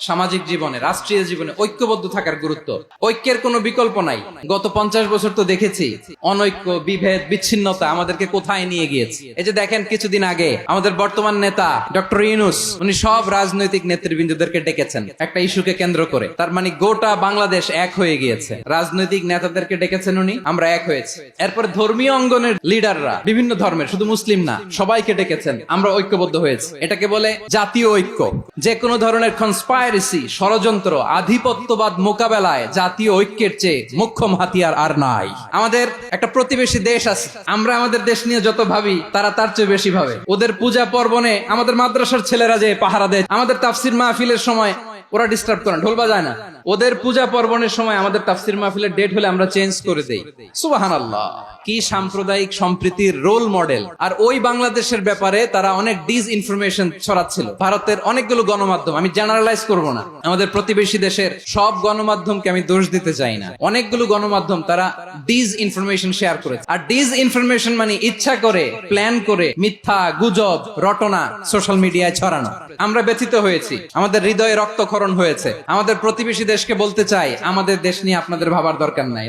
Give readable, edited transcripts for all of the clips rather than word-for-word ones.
সামাজিক জীবনে, রাষ্ট্রীয় জীবনে ঐক্যবদ্ধ থাকার গুরুত্ব। ঐক্যের কোনো বিকল্প নাই। গত 50 বছর তো দেখেছি অনৈক্য, বিভেদ, বিচ্ছিন্নতা আমাদেরকে কোথায় নিয়ে গিয়েছে। এই যে দেখেন, কিছুদিন আগে আমাদের বর্তমান নেতা ডক্টর ইউনূস, উনি সব রাজনৈতিক নেতৃবৃন্দদেরকে ডেকেছেন একটা ইস্যুকে কেন্দ্র করে। তার মানে গোটা বাংলাদেশ এক হয়ে গিয়েছে। রাজনৈতিক নেতাদেরকে ডেকেছেন উনি, আমরা এক হয়েছি। এরপরে ধর্মীয় অঙ্গনের লিডাররা, বিভিন্ন ধর্মের, শুধু মুসলিম না, সবাইকে ডেকেছেন, আমরা ঐক্যবদ্ধ হয়েছি। এটাকে বলে জাতীয় ঐক্য। যে কোনো ধরনের কনস্পাইরেসি, ষড়যন্ত্র, আধিপত্যবাদ মোকাবেলায় জাতীয় ঐক্যের চেয়ে মোক্ষম হাতিয়ার আর নাই। আমাদের একটা প্রতিবেশী দেশ আছে, আমরা আমাদের দেশ নিয়ে যত ভাবি তারা তার চেয়ে বেশি ভাবে। ওদের পূজা পর্বণে আমাদের মাদ্রাসার ছেলেরা যে পাহারা দেয়, আমাদের তাফসির মাহফিলের সময় ওরা ডিস্টার্ব করে, ঢোল বাজায় না। ওদের পূজা পর্বণের সময় আমাদের তাফসির মাহফিলের ডেট হলে আমরা চেঞ্জ করে দেই। সুবহানাল্লাহ, কি সাম্প্রদায়িক সম্প্রীতির রোল মডেল। আর ওই বাংলাদেশের ব্যাপারে তারা অনেক ডিসইনফরমেশন ছড়াচ্ছিল। ভারতের অনেকগুলো গণমাধ্যম, আমি জেনারেলাইজ করব না, আমাদের প্রতিবেশী দেশের সব গণমাধ্যমকে আমি দোষ দিতে চাই না, অনেকগুলো গণমাধ্যম তারা ডিসইনফরমেশন শেয়ার করেছে। আর ডিসইনফরমেশন মানে ইচ্ছা করে, প্ল্যান করে মিথ্যা, গুজব, রটনা সোশ্যাল মিডিয়ায় ছড়ানো। আমরা ব্যথিত হয়েছি, আমাদের হৃদয়ে রক্তক্ষরণ হয়েছে। আমাদের প্রতিবেশী দেশকে বলতে চাই, আমাদের দেশ নিয়ে আপনাদের ভাবার দরকার নাই।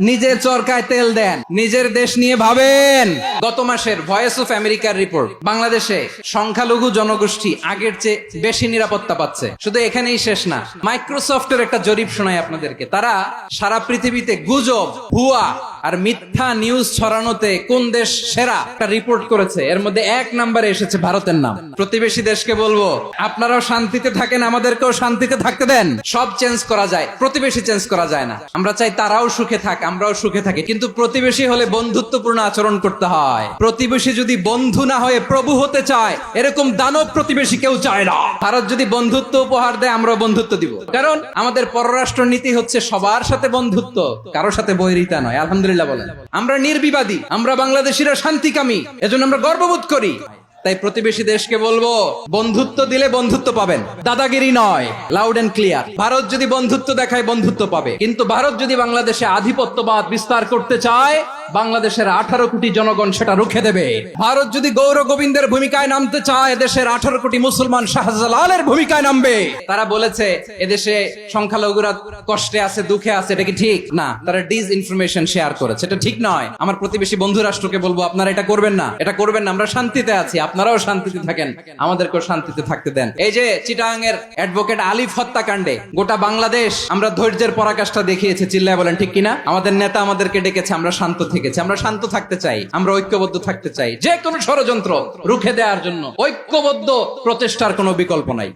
নিজের চরকায় তেল দেন, নিজের দেশ নিয়ে ভাবেন। গত মাসের ভয়েস অফ আমেরিকার রিপোর্ট, বাংলাদেশে সংখ্যালঘু জনগোষ্ঠী আগের চেয়ে বেশি নিরাপত্তা পাচ্ছে। শুধু এখানেই শেষ না, মাইক্রোসফটের একটা জরিপ শোনাই আপনাদেরকে। তারা সারা পৃথিবীতে গুজব, ভুয়া আর মিথ্যা নিউজ ছড়ানোতে কোন দেশ সেরা একটা রিপোর্ট করেছে। এর মধ্যে 1 নম্বরে এসেছে ভারতের নাম। প্রতিবেশী দেশকে বলবো, আপনারাও শান্তিতে থাকেন, আমাদেরকেও শান্তিতে থাকতে দেন। সব চেঞ্জ করা যায়, প্রতিবেশী চেঞ্জ করা যায় না। আমরা চাই তারাও সুখে থাক, আমরাও সুখে থাকি, কিন্তু প্রতিবেশী হলে বন্ধুত্বপূর্ণ আচরণ করতে হয়। প্রতিবেশী যদি বন্ধু না হয়ে প্রভু হতে চায়, এরকম দানব প্রতিবেশী কেউ চায় না। ভারত যদি বন্ধুত্ব উপহার দেয়, আমরাও বন্ধুত্ব দিব। কারণ আমাদের পররাষ্ট্র নীতি হচ্ছে সবার সাথে বন্ধুত্ব, কারোর সাথে বৈরিতা নয়। আলহামদুলিল্লাহ বলেন। আমরা নির্বিবাদী, আমরা বাংলাদেশিরা শান্তিকামী, এজন্য আমরা গর্ববোধ করি। তাই প্রতিবেশী দেশকে বলবো, বন্ধুত্ব দিলে বন্ধুত্ব পাবেন, দাদাগিরি নয়। Loud and clear. ভারত যদি বন্ধুত্ব দেখায়, বন্ধুত্ব পাবে। কিন্তু ভারত যদি বাংলাদেশে আধিপত্যবাদ বিস্তার করতে চায়, বাংলাদেশের 18 কোটি জনগণ সেটা রুখে দেবে। ভারত যদি গৌর গোবিন্দের ভূমিকায় নামতে চায়, দেশের 18 কোটি মুসলমান শাহজালালের ভূমিকায় নামবে। তারা বলেছে এদেশে সংখ্যালঘুরা কষ্টে আছে, দুঃখে আছে, এটা কি ঠিক না? তারা ডিসইনফরমেশন শেয়ার করেছে, এটা ঠিক নয়। আমার প্রতিবেশী বন্ধু রাষ্ট্রকে বলবো, আপনারা এটা করবেন না, এটা করবেন না। আমরা শান্তিতে আছি, আপনারাও শান্তিতে থাকেন, আমাদেরকেও শান্তিতে থাকতে দেন। এই যে চিটাগাং এর অ্যাডভোকেট আলিফ হত্যাকাণ্ডে গোটা বাংলাদেশ আমরা ধৈর্যের পরাকাষ্ঠা দেখিয়েছে, চিল্লায় বলেন ঠিক কিনা? আমাদের নেতা আমাদেরকে ডেকেছে, আমরা শান্ত থেকেছি। আমরা শান্ত থাকতে চাই, আমরা ঐক্যবদ্ধ থাকতে চাই। যে কোনো ষড়যন্ত্র রুখে দেওয়ার জন্য ঐক্যবদ্ধ প্রচেষ্টার কোনো বিকল্প নাই।